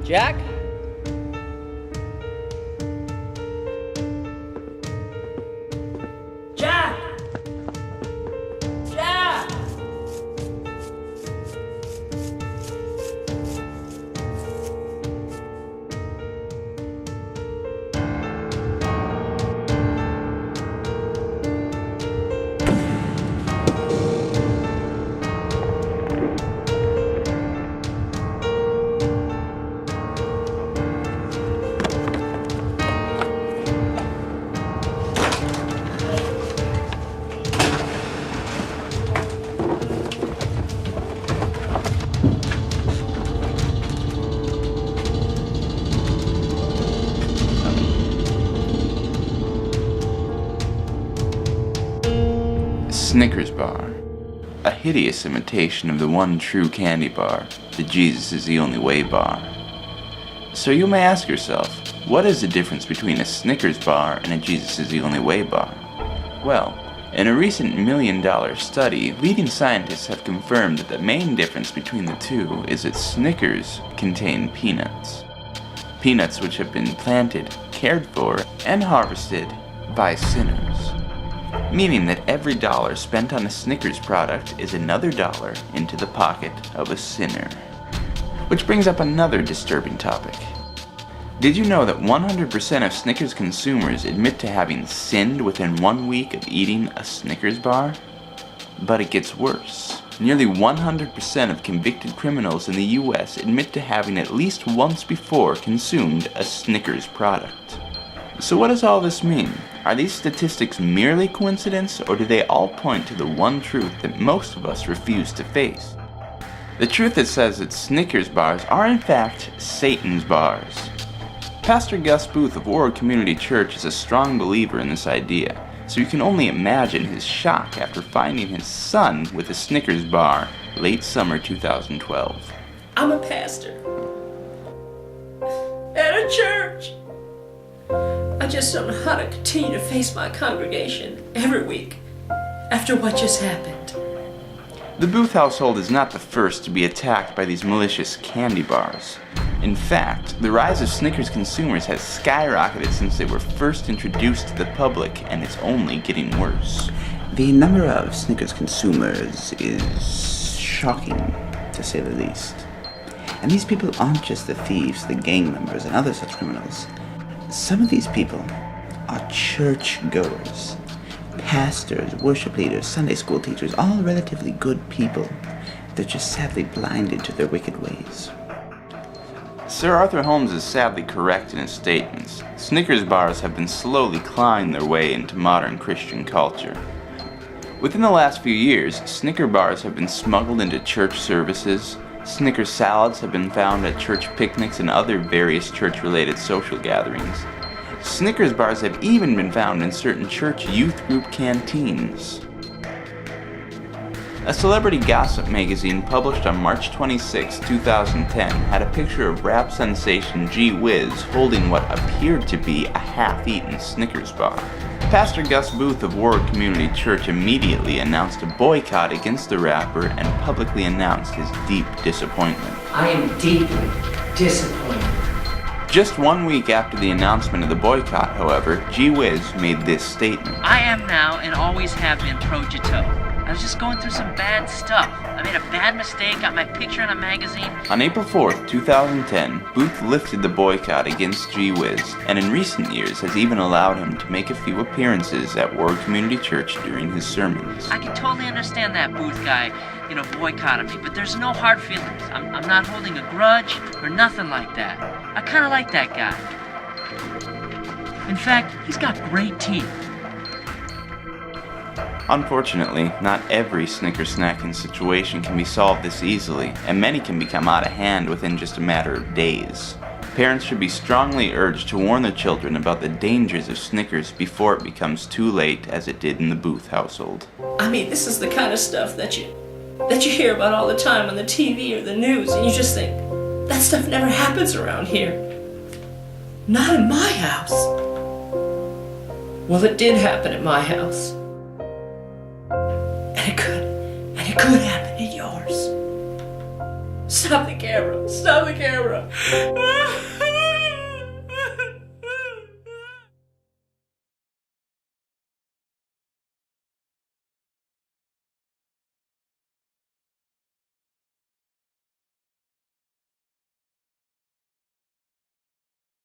Jack? Jack! Jack! Snickers Bar, a hideous imitation of the one true candy bar, the Jesus is the only way bar. So you may ask yourself, what is the difference between a Snickers bar and a Jesus is the only way bar? Well, in a recent $1 million study, leading scientists have confirmed that the main difference between the two is that Snickers contain peanuts. Peanuts which have been planted, cared for, and harvested by sinners. Meaning that every dollar spent on a Snickers product is another dollar into the pocket of a sinner. Which brings up another disturbing topic. Did you know that 100% of Snickers consumers admit to having sinned within 1 week of eating a Snickers bar? But it gets worse. Nearly 100% of convicted criminals in the US admit to having at least once before consumed a Snickers product. So what does all this mean? Are these statistics merely coincidence, or do they all point to the one truth that most of us refuse to face? The truth that says that Snickers bars are in fact Satan's bars. Pastor Gus Booth of Warroad Community Church is a strong believer in this idea, so you can only imagine his shock after finding his son with a Snickers bar late summer 2012. I'm a pastor at a church. I just don't know how to continue to face my congregation every week after what just happened. The Booth household is not the first to be attacked by these malicious candy bars. In fact, the rise of Snickers consumers has skyrocketed since they were first introduced to the public, and it's only getting worse. The number of Snickers consumers is shocking, to say the least. And these people aren't just the thieves, the gang members, and other such criminals. Some of these people are church-goers, pastors, worship leaders, Sunday school teachers, all relatively good people. They're just sadly blinded to their wicked ways. Sir Arthur Holmes is sadly correct in his statements. Snickers bars have been slowly clawing their way into modern Christian culture. Within the last few years, Snicker bars have been smuggled into church services. Snickers salads have been found at church picnics and other various church-related social gatherings. Snickers bars have even been found in certain church youth group canteens. A celebrity gossip magazine published on March 26, 2010 had a picture of rap sensation G Wiz holding what appeared to be a half-eaten Snickers bar. Pastor Gus Booth of Warroad Community Church immediately announced a boycott against the rapper and publicly announced his deep disappointment. I am deeply disappointed. Just 1 week after the announcement of the boycott, however, G Wiz made this statement. I am now and always have been pro-Jito. I was just going through some bad stuff. I made a bad mistake, got my picture in a magazine. On April 4th, 2010, Booth lifted the boycott against G Wiz, and in recent years has even allowed him to make a few appearances at Warroad Community Church during his sermons. I can totally understand that Booth guy, boycotting me, but there's no hard feelings. I'm not holding a grudge or nothing like that. I kind of like that guy. In fact, he's got great teeth. Unfortunately, not every Snickers snacking situation can be solved this easily, and many can become out of hand within just a matter of days. Parents should be strongly urged to warn their children about the dangers of Snickers before it becomes too late, as it did in the Booth household. I mean, this is the kind of stuff that you hear about all the time on the TV or the news, and you just think, that stuff never happens around here. Not in my house. Well, it did happen at my house. And it could happen in yours. Stop the camera. Stop the camera.